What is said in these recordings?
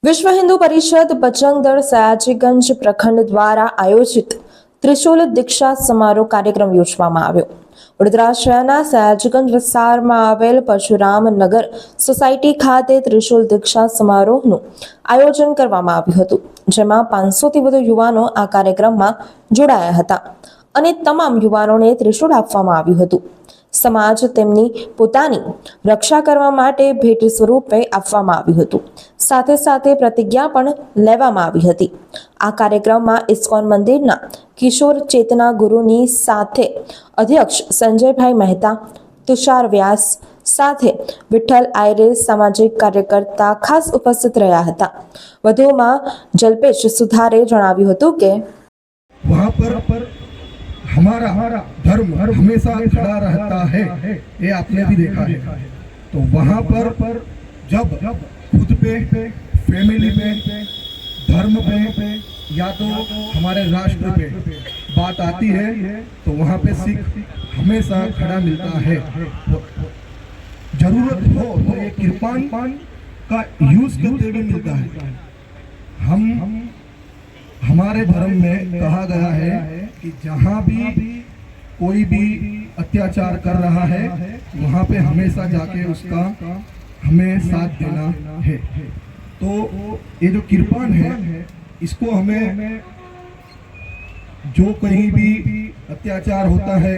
विश्व हिंदू परिषद बजरंग दल सयाजीगंज प्रखंड द्वारा आयोजित त्रिशूल दीक्षा समारोह कार्यक्रम योजવામાં આવ્યો। વડોદરા શહેરના સયાજીગંજ વિસ્તારમાં આવેલ પરશુરામ નગર સોસાયટી ખાતે ત્રિશૂલ દીક્ષા સમારોહનું આયોજન કરવામાં આવ્યું હતું, જેમાં 500થી વધુ યુવાનો આ કાર્યક્રમમાં જોડાયા હતા અને તમામ યુવાનોને ત્રિશૂળ આપવામાં આવ્યું હતું। समाज तेमनी पोतानी रक्षा करवा माटे भेट स्वरूपे आपवामां आव्युं हतुं। साथे साथे प्रतिज्ञा पण लेवामां आवी हती। आ कार्यक्रममां इस्कॉन मंदिरना किशोर चेतना गुरुनी साथे अध्यक्ष संजय भाई मेहता, तुषार व्यास साथे विठ्ठल आयरे सामाजिक कार्यकर्ता खास उपस्थित रह्या हता। वधुमां जल्पेश सुधारे जणाव्युं हतुं के वहां पर हमारा धर्म हमेशा खड़ा रहता है, ये आपने भी देखा है। तो वहाँ पर जब खुद पे, फैमिली पे, धर्म पे या तो हमारे राष्ट्र पे बात आती है तो वहाँ पे सिख हमेशा खड़ा मिलता है। जरूरत हो तो ये कृपान का यूज करते हुए मिलता है। हमारे धर्म में कहा गया है कि जहाँ भी कोई भी अत्याचार कर रहा है वहाँ पे हमेशा जाके उसका हमें साथ देना है। तो ये जो कृपान है इसको हमें जो कहीं भी अत्याचार होता है,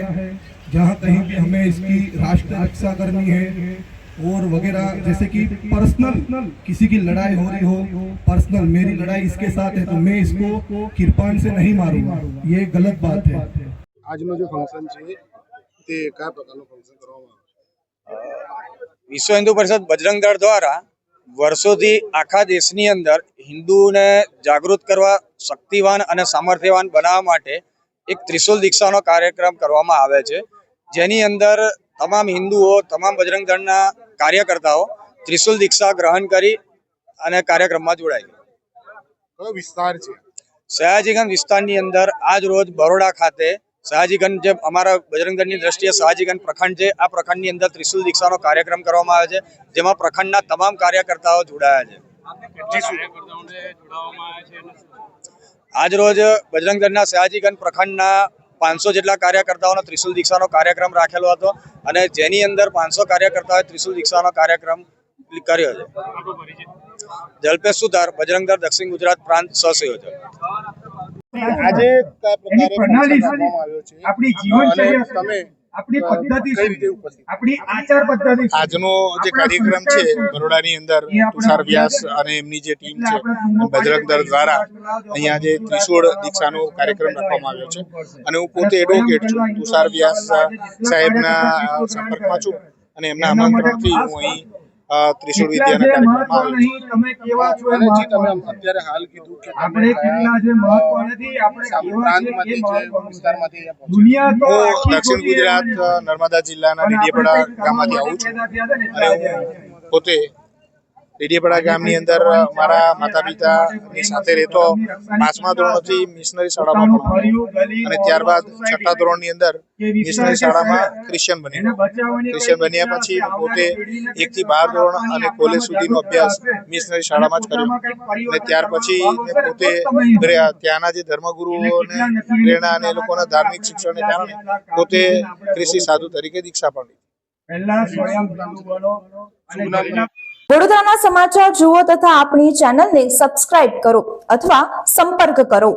जहाँ कहीं भी हमें इसकी राष्ट्र रक्षा करनी है और वगैरह, जैसे कि पर्सनल किसी की लड़ाई हो रही हो, पर्सनल मेरी लड़ाई इसके साथ है तो मैं इसको कृपान से नहीं मारूंगा, ये गलत बात है। आज में जो फंक्शन है ते क्या प्रकारનું ફંક્શન કરવામાં વિશ્વ હિન્દુ પરિષદ બજરંગ દળ દ્વારા વર્ષોથી આખા દેશની અંદર હિન્દુને જાગૃત કરવા, શક્તિવાન અને સામર્થ્યવાન બનાવવા માટે એક ત્રિશુલ દીક્ષાનો કાર્યક્રમ કરવામાં આવે છે, જેની અંદર તમામ હિન્દુઓ, તમામ બજરંગ દળના કાર્યકર્તાઓ ત્રિશુલ દીક્ષા ગ્રહણ કરી અને કાર્યક્રમમાં જોડાય। કયો વિસ્તાર છે? સયાજીગંજ વિસ્તારની અંદર આજ રોજ બરોડા ખાતે સયાજીગંજ જે અમારા બજરંગ દળની દ્રષ્ટિએ સયાજીગંજ પ્રખંડ છે, આ પ્રખંડની અંદર ત્રિશુલ દીક્ષાનો કાર્યક્રમ કરવામાં આવે છે, જેમાં પ્રખંડના તમામ કાર્યકર્તાઓ જોડાયા છે। આજ રોજ બજરંગ દળના સયાજીગંજ પ્રખંડના 500 જેટલા કાર્યકર્તાઓનો ત્રિશુલ દીક્ષાનો કાર્યક્રમ રાખેલો હતો અને જેની અંદર 500 કાર્યકર્તાઓએ ત્રિશુલ દીક્ષાનો કાર્યક્રમ કર્યો છે। જલ્પેશ સુધાર, બજરંગ દળ દક્ષિણ ગુજરાત પ્રાંત સહસંયોજક। આજે કયા પ્રકારે પ્રણાલી કરવામાં આવ્યો છે આપણી જીવનશૈલી, તમે આપણી પદ્ધતિ કઈ રીતે ઉપસ્થિત, આપણી આચાર પદ્ધતિ? આજનો જે કાર્યક્રમ છે બરોડાની અંદર તુષાર વ્યાસ અને એમની જે ટીમ છે બજરંગ દળ દ્વારા અહીંયા જે ત્રિશુળ દીક્ષાનો કાર્યક્રમ રાખવામાં આવ્યો છે અને હું પોતે એડવોકેટ છું, તુષાર વ્યાસ સાહેબના સંપર્કમાં છું અને એમના આમંત્રણથી હું અહીં ત્રિશુળ વિદ્યાના કાર્યક્રમમાં આવ્યો છું। તમે અત્યારે હાલ કીધું કે આપણે કેટલા જે મહત્વ નથી, આપણે પ્રાંતમાંથી છે, વિસ્તારમાંથી અહીંયા હું દક્ષિણ ગુજરાત નર્મદા જિલ્લાના ડેડિયાપાડા ગામમાંથી આવું છું અને હું પોતે ડેડિયાપાડા ગામની અંદર મારા માતા પિતાની સાથે રહેતો 5મા ધોરણથી મિશનરી શાળામાં ભણ્યો અને ત્યારબાદ 6ઠા ધોરણની અંદર મિશનરી શાળામાં ક્રિશ્ચિયન બન્યો। ક્રિશ્ચિયન બન્યા પછી પોતે 1 થી 12 ધોરણ અને કોલેજ સુધીનો અભ્યાસ મિશનરી શાળામાં જ કર્યો અને ત્યાર પછી પોતે ત્યાંના જે ધર્મગુરુઓને પ્રેરણા અને એ લોકોના ધાર્મિક શિક્ષણને કારણે પોતે ખ્રિસ્તી સાધુ તરીકે દીક્ષા પણ લીધી। વડોદરાના સમાચાર જુઓ તથા આપણી ચેનલને સબસ્ક્રાઇબ કરો અથવા સંપર્ક કરો।